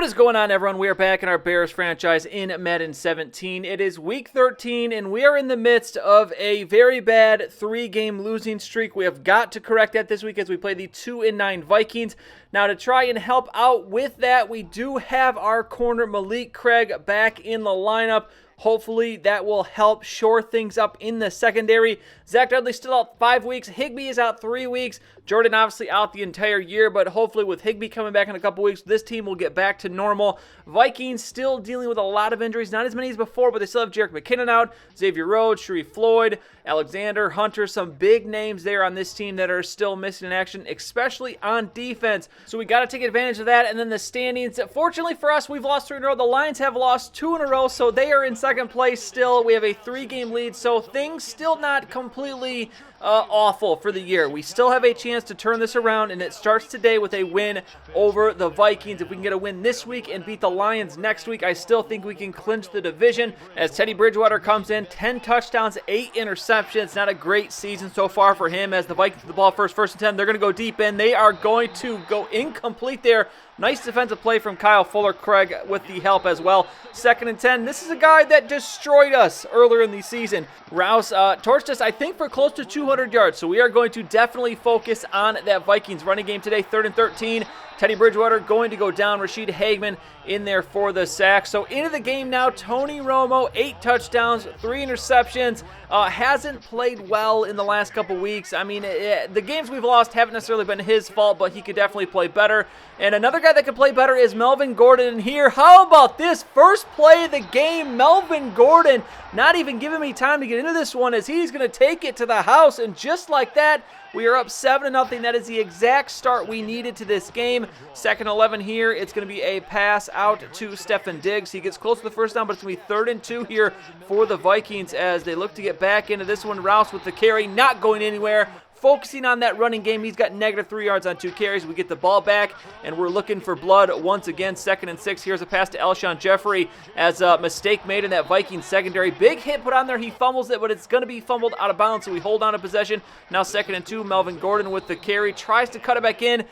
What is going on, everyone? We are back in our Bears franchise in Madden 17. It is week 13, and we are in the midst of a very bad 3-game losing streak. We have got to correct that this week as we play the 2-9 Vikings. Now, to try and help out with that, we do have our corner Malik Craig back in the lineup. Hopefully that will help shore things up in the secondary. Zach Dudley's still out 5 weeks. Higbee is out 3 weeks. Jordan obviously out the entire year, but hopefully with Higbee coming back in a couple weeks, this team will get back to normal. Vikings still dealing with a lot of injuries. Not as many as before, but they still have Jerick McKinnon out, Xavier Rhodes, Sharif Floyd, Alexander, Hunter, some big names there on this team that are still missing in action, especially on defense. So we got to take advantage of that. And then the standings, fortunately for us, we've lost 3 in a row. The Lions have lost 2 in a row, so they are in second place still. We have a 3-game lead, so things still not completely awful for the year. We still have a chance to turn this around, and it starts today with a win over the Vikings. If we can get a win this week and beat the Lions next week, I still think we can clinch the division. As Teddy Bridgewater comes in, 10 touchdowns, 8 interceptions. Not a great season so far for him as the Vikings get the ball first and 10. They're going to go deep in. They are going to go incomplete there. Nice defensive play from Kyle Fuller. Craig with the help as well. 2nd and 10. This is a guy that destroyed us earlier in the season. Rouse torched us, I think, for close to 200 yards. So we are going to definitely focus on that Vikings running game today. 3rd and 13. Teddy Bridgewater going to go down. Rashid Hageman in there for the sack. So into the game now, Tony Romo, 8 touchdowns, 3 interceptions. Hasn't played well in the last couple weeks. I mean, the games we've lost haven't necessarily been his fault, but he could definitely play better. And another guy that could play better is Melvin Gordon in here. How about this first play of the game? Melvin Gordon not even giving me time to get into this one as he's going to take it to the house. And just like that, we are up 7-0. That is the exact start we needed to this game. 2nd and 11 here. It's going to be a pass out to Stefan Diggs. He gets close to the first down, but it's going to be 3rd and 2 here for the Vikings as they look to get back into this one. Rouse with the carry, not going anywhere. Focusing on that running game. He's got -3 yards on 2 carries. We get the ball back, and we're looking for blood once again. 2nd and 6. Here's a pass to Alshon Jeffrey as a mistake made in that Vikings secondary. Big hit put on there. He fumbles it, but it's going to be fumbled out of bounds, so we hold on to possession. Now 2nd and 2. Melvin Gordon with the carry. Tries to cut it back in.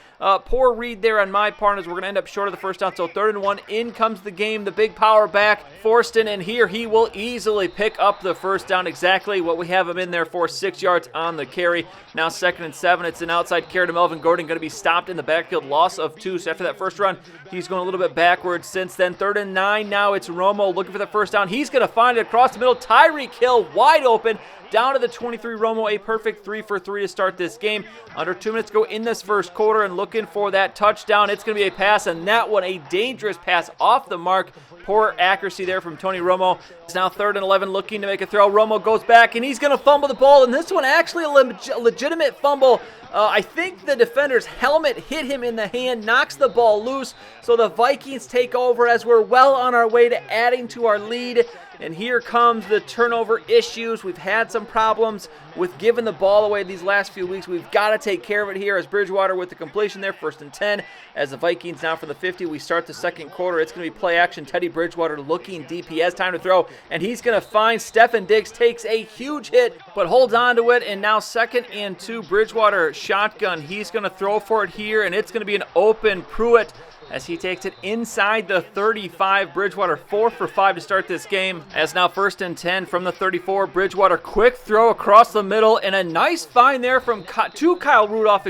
Poor read there on my part as we're going to end up short of the first down. So 3rd and 1. In comes the game. The big power back. Forston, and here he will easily pick up the first down. Exactly what we have him in there for. 6 yards on the carry. Now 2nd and 7. It's an outside carry to Melvin Gordon. Going to be stopped in the backfield. Loss of 2. So after that first run, he's going a little bit backwards since then. 3rd and 9. Now it's Romo looking for the first down. He's going to find it across the middle. Tyreek Hill wide open. Down to the 23. Romo, a perfect 3 for 3 to start this game. Under 2 minutes go in this first quarter and looking for that touchdown. It's going to be a pass, and that one a dangerous pass off the mark. Poor accuracy there from Tony Romo. It's now 3rd and 11 looking to make a throw. Romo goes back, and he's going to fumble the ball, and this one actually a legitimate fumble. I think the defender's helmet hit him in the hand, knocks the ball loose, so the Vikings take over as we're well on our way to adding to our lead. And here comes the turnover issues. We've had some problems with giving the ball away these last few weeks. We've got to take care of it here as Bridgewater with the completion there. 1st and 10 as the Vikings now from the 50. We start the second quarter. It's going to be play action. Teddy Bridgewater looking deep. He has time to throw, and he's going to find Stefan Diggs. Takes a huge hit, but holds on to it. And now 2nd and 2. Bridgewater shotgun. He's going to throw for it here, and it's going to be an open Pruitt as he takes it inside the 35. Bridgewater 4 for 5 to start this game. As now 1st and 10 from the 34. Bridgewater quick throw across the middle, and a nice find there from Kyle Rudolph,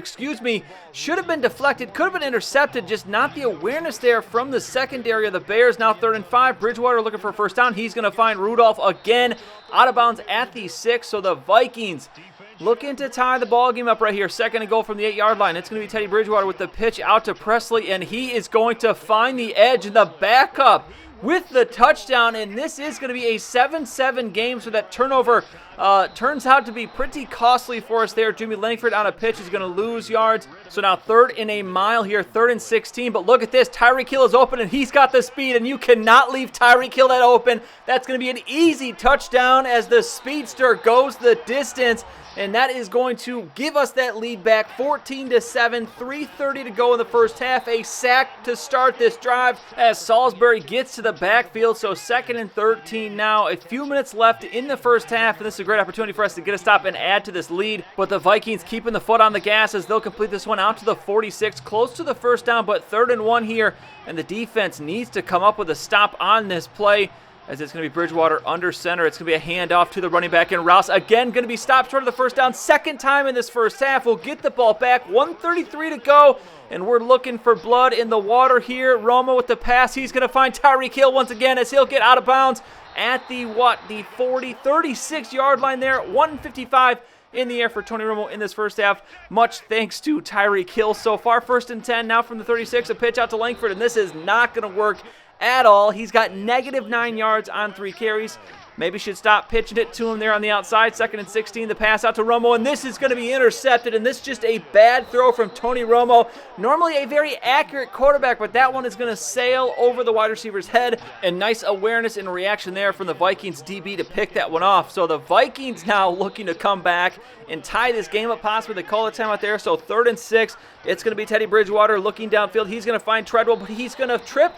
should have been deflected, could have been intercepted, just not the awareness there from the secondary of the Bears. Now 3rd and 5. Bridgewater looking for a first down. He's going to find Rudolph again out of bounds at the 6. So the Vikings looking to tie the ball game up right here. 2nd and goal from the 8-yard line. It's going to be Teddy Bridgewater with the pitch out to Presley, and he is going to find the edge in the backup with the touchdown, and this is going to be a 7-7 game, so that turnover turns out to be pretty costly for us there. Jimmy Langford on a pitch is going to lose yards. So now 3rd and a mile here, 3rd and 16, but look at this. Tyreek Hill is open, and he's got the speed, and you cannot leave Tyreek Hill that open. That's going to be an easy touchdown as the speedster goes the distance. and that is going to give us that lead back 14-7, 3:30 to go in the first half. A sack to start this drive as Salisbury gets to the backfield, so 2nd and 13 now. A few minutes left in the first half, and this is a great opportunity for us to get a stop and add to this lead, but the Vikings keeping the foot on the gas as they'll complete this one out to the 46, close to the first down, but 3rd and 1 here, and the defense needs to come up with a stop on this play, as it's going to be Bridgewater under center. It's going to be a handoff to the running back, and Rouse again going to be stopped short of the first down. 2nd time in this first half. We'll get the ball back. 1:33 to go, and we're looking for blood in the water here. Romo with the pass. He's going to find Tyreek Hill once again as he'll get out of bounds at the 36-yard line there. 1:55 in the air for Tony Romo in this first half. Much thanks to Tyreek Hill so far. 1st and 10 now from the 36. A pitch out to Langford, and this is not going to work at all. He's got -9 yards on 3 carries. Maybe should stop pitching it to him there on the outside. 2nd and 16, the pass out to Romo, and this is going to be intercepted, and this is just a bad throw from Tony Romo. Normally a very accurate quarterback, but that one is going to sail over the wide receiver's head, and nice awareness and reaction there from the Vikings DB to pick that one off. So the Vikings now looking to come back and tie this game up possibly. They call the timeout there, so 3rd and 6. It's going to be Teddy Bridgewater looking downfield. He's going to find Treadwell, but he's going to trip,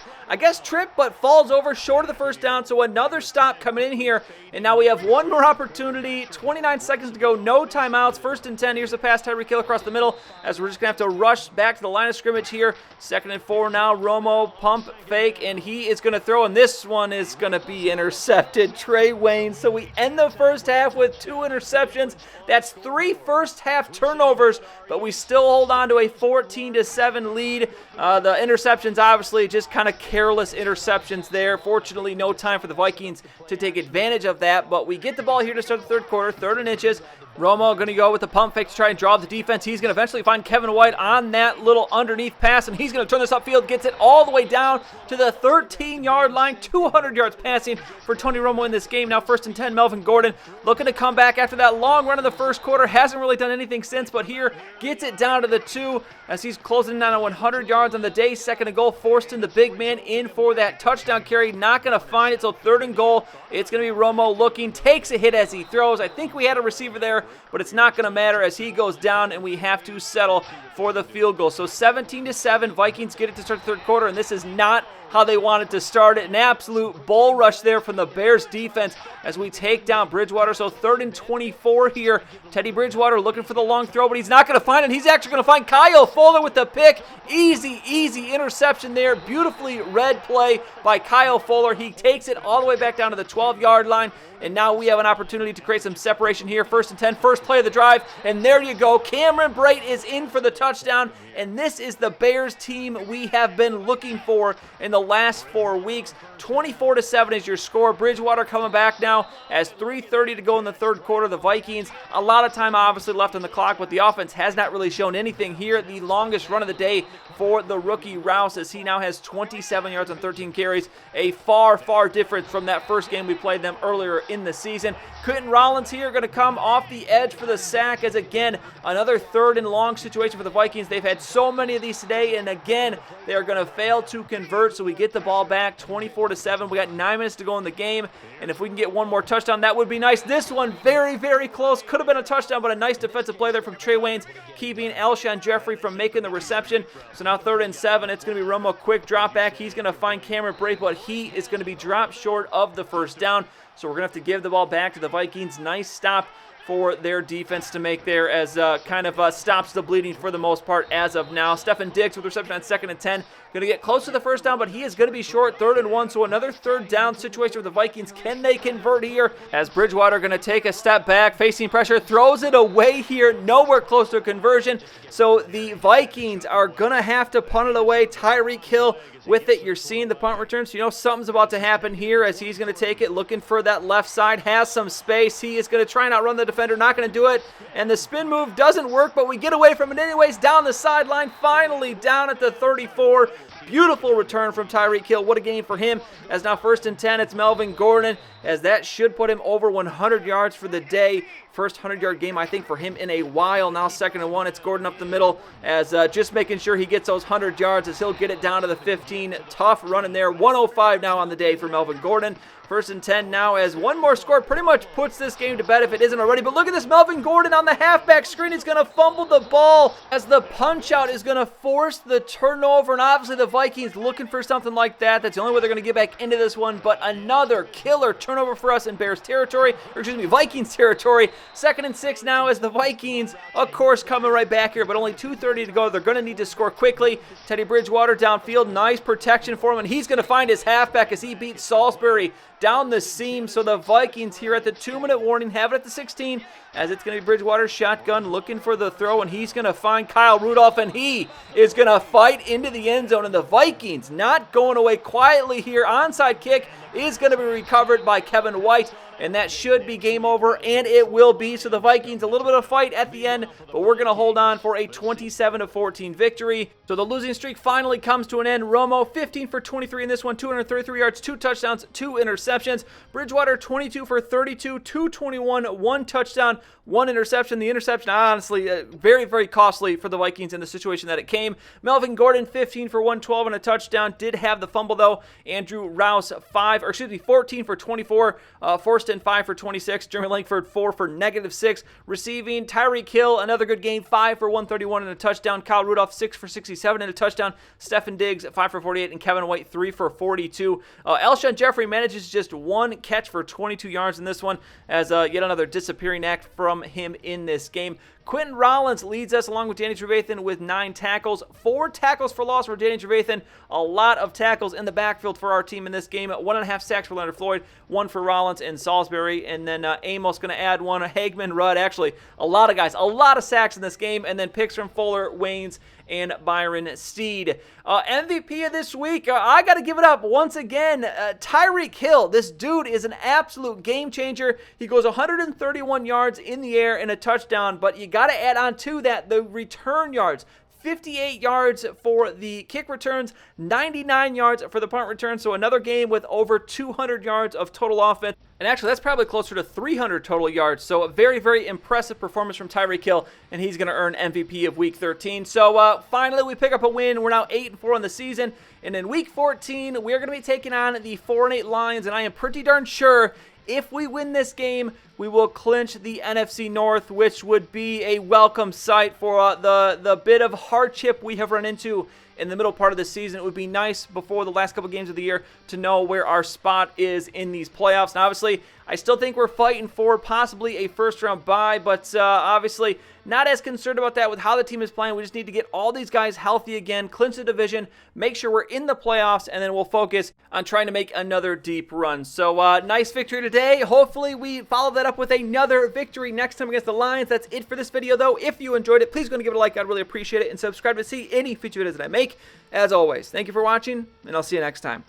but falls over short of the first down. So another stop coming in here, and now we have one more opportunity. 29 seconds to go, no timeouts. 1st and 10. Here's the pass, Tyreek Hill across the middle, as we're just going to have to rush back to the line of scrimmage here. 2nd and 4 now. Romo, pump, fake, and he is going to throw, and this one is going to be intercepted. Trey Wayne. So we end the first half with 2 interceptions. That's 3 first half turnovers, but we still hold on to a 14-7 lead. The interceptions, obviously, just kind of careless interceptions there. Fortunately, no time for the Vikings to take advantage of that, but we get the ball here to start the 3rd quarter, 3rd and inches. Romo going to go with the pump fake to try and draw the defense. He's going to eventually find Kevin White on that little underneath pass, and he's going to turn this upfield, gets it all the way down to the 13-yard line. 200 yards passing for Tony Romo in this game. Now 1st and 10, Melvin Gordon looking to come back after that long run in the first quarter. Hasn't really done anything since, but here gets it down to the 2 as he's closing in on 100 yards on the day. 2nd and goal, forced in the big man in for that touchdown carry. Not going to find it, so 3rd and goal. It's going to be Romo looking, takes a hit as he throws. I think we had a receiver there, but it's not going to matter as he goes down, and we have to settle for the field goal. So 17-7, Vikings get it to start the 3rd quarter, and this is not how they wanted to start it. An absolute bull rush there from the Bears defense as we take down Bridgewater. So 3rd and 24 here. Teddy Bridgewater looking for the long throw, but he's not going to find it. He's actually going to find Kyle Fuller with the pick. Easy interception there. Beautifully read play by Kyle Fuller. He takes it all the way back down to the 12-yard line. And now we have an opportunity to create some separation here. 1st and 10, first play of the drive. And there you go. Cameron Brate is in for the touchdown. And this is the Bears team we have been looking for in the last 4 weeks. 24-7 is your score. Bridgewater coming back now as 3:30 to go in the 3rd quarter. The Vikings, a lot of time obviously left on the clock, but the offense has not really shown anything here. The longest run of the day for the rookie Rouse as he now has 27 yards on 13 carries. A far difference from that first game we played them earlier in the season. Quentin Rollins here going to come off the edge for the sack as again another 3rd and long situation for the Vikings. They've had so many of these today, and again they are going to fail to convert, so we get the ball back 24-7. We got 9 minutes to go in the game, and if we can get one more touchdown, that would be nice. This one very close. Could have been a touchdown, but a nice defensive play there from Trey Waynes, keeping Alshon Jeffrey from making the reception. So now 3rd and 7. It's going to be Romo, quick drop back. He's going to find Cameron Brate, but he is going to be dropped short of the first down. So we're going to have to give the ball back to the Vikings. Nice stop for their defense to make there as stops the bleeding for the most part as of now. Stefan Diggs with reception on 2nd and 10. Going to get close to the first down, but he is going to be short. 3rd and 1, so another 3rd down situation for the Vikings. Can they convert here? As Bridgewater going to take a step back, facing pressure, throws it away here. Nowhere close to a conversion. So the Vikings are going to have to punt it away. Tyreek Hill with it. You're seeing the punt return, so you know something's about to happen here as he's going to take it, looking for that left side. Has some space. He is going to try and outrun the defender. Not going to do it. And the spin move doesn't work, but we get away from it anyways. Down the sideline, finally down at the 34. Beautiful return from Tyreek Hill. What a game for him. As now 1st and 10, it's Melvin Gordon, as that should put him over 100 yards for the day. First 100-yard game, I think, for him in a while. Now 2nd and 1, it's Gordon up the middle, as just making sure he gets those 100 yards as he'll get it down to the 15. Tough run in there. 105 now on the day for Melvin Gordon. First and 10 now as one more score pretty much puts this game to bed if it isn't already. But look at this, Melvin Gordon on the halfback screen. He's going to fumble the ball as the punch out is going to force the turnover. And obviously the Vikings looking for something like that. That's the only way they're going to get back into this one. But another killer turnover for us in Bears territory, or excuse me, Vikings territory. 2nd and 6 now as the Vikings, of course, coming right back here, but only 2:30 to go. They're going to need to score quickly. Teddy Bridgewater downfield, nice protection for him, and he's going to find his halfback as he beats Salisbury down the seam. So the Vikings here at the 2-minute warning have it at the 16 as it's going to be Bridgewater's shotgun looking for the throw, and he's going to find Kyle Rudolph, and he is going to fight into the end zone. And the Vikings not going away quietly here. Onside kick is going to be recovered by Kevin White, and that should be game over, and it will be. So the Vikings, a little bit of fight at the end, but we're going to hold on for a 27-14 victory. So the losing streak finally comes to an end. Romo, 15 for 23 in this one, 233 yards, 2 touchdowns, 2 interceptions. Bridgewater, 22 for 32, 221, 1 touchdown, 1 interception. The interception, honestly, very, very costly for the Vikings in the situation that it came. Melvin Gordon, 15 for 112 and a touchdown. Did have the fumble, though. Andrew Rouse, 14 for 24, forced in 5 for 26. Jeremy Langford, 4 for -6. Receiving, Tyreek Hill, another good game, 5 for 131 and a touchdown. Kyle Rudolph, 6 for 67 and a touchdown. Stephen Diggs, 5 for 48, and Kevin White, 3 for 42. Alshon Jeffrey manages just 1 catch for 22 yards in this one, as yet another disappearing act from him in this game. Quentin Rollins leads us along with Danny Trevathan with 9 tackles. 4 tackles for loss for Danny Trevathan. A lot of tackles in the backfield for our team in this game. 1.5 sacks for Leonard Floyd, 1 for Rollins and Salisbury. And then Amos going to add 1. Hagman, Rudd, actually a lot of guys. A lot of sacks in this game. And then picks from Fuller, Waynes, and Byron Steed. MVP of this week, I got to give it up once again. Tyreek Hill. This dude is an absolute game changer. He goes 131 yards in the air and a touchdown, but you got to add on to that the return yards. 58 yards for the kick returns, 99 yards for the punt return. So another game with over 200 yards of total offense. And actually, that's probably closer to 300 total yards. So a very, very impressive performance from Tyreek Hill, and he's going to earn MVP of Week 13. So finally, we pick up a win. We're now 8-4 on the season. And in Week 14, we're going to be taking on the 4-8 Lions, and I am pretty darn sure if we win this game, we will clinch the NFC North, which would be a welcome sight for the bit of hardship we have run into in the middle part of the season. It would be nice before the last couple games of the year to know where our spot is in these playoffs. Now, obviously, I still think we're fighting for possibly a first-round bye, but obviously not as concerned about that with how the team is playing. We just need to get all these guys healthy again, clinch the division, make sure we're in the playoffs, and then we'll focus on trying to make another deep run. So nice victory today. Hopefully we follow that up with another victory next time against the Lions. That's it for this video, though. If you enjoyed it, please go and give it a like. I'd really appreciate it, and subscribe to see any future videos that I make. As always, thank you for watching, and I'll see you next time.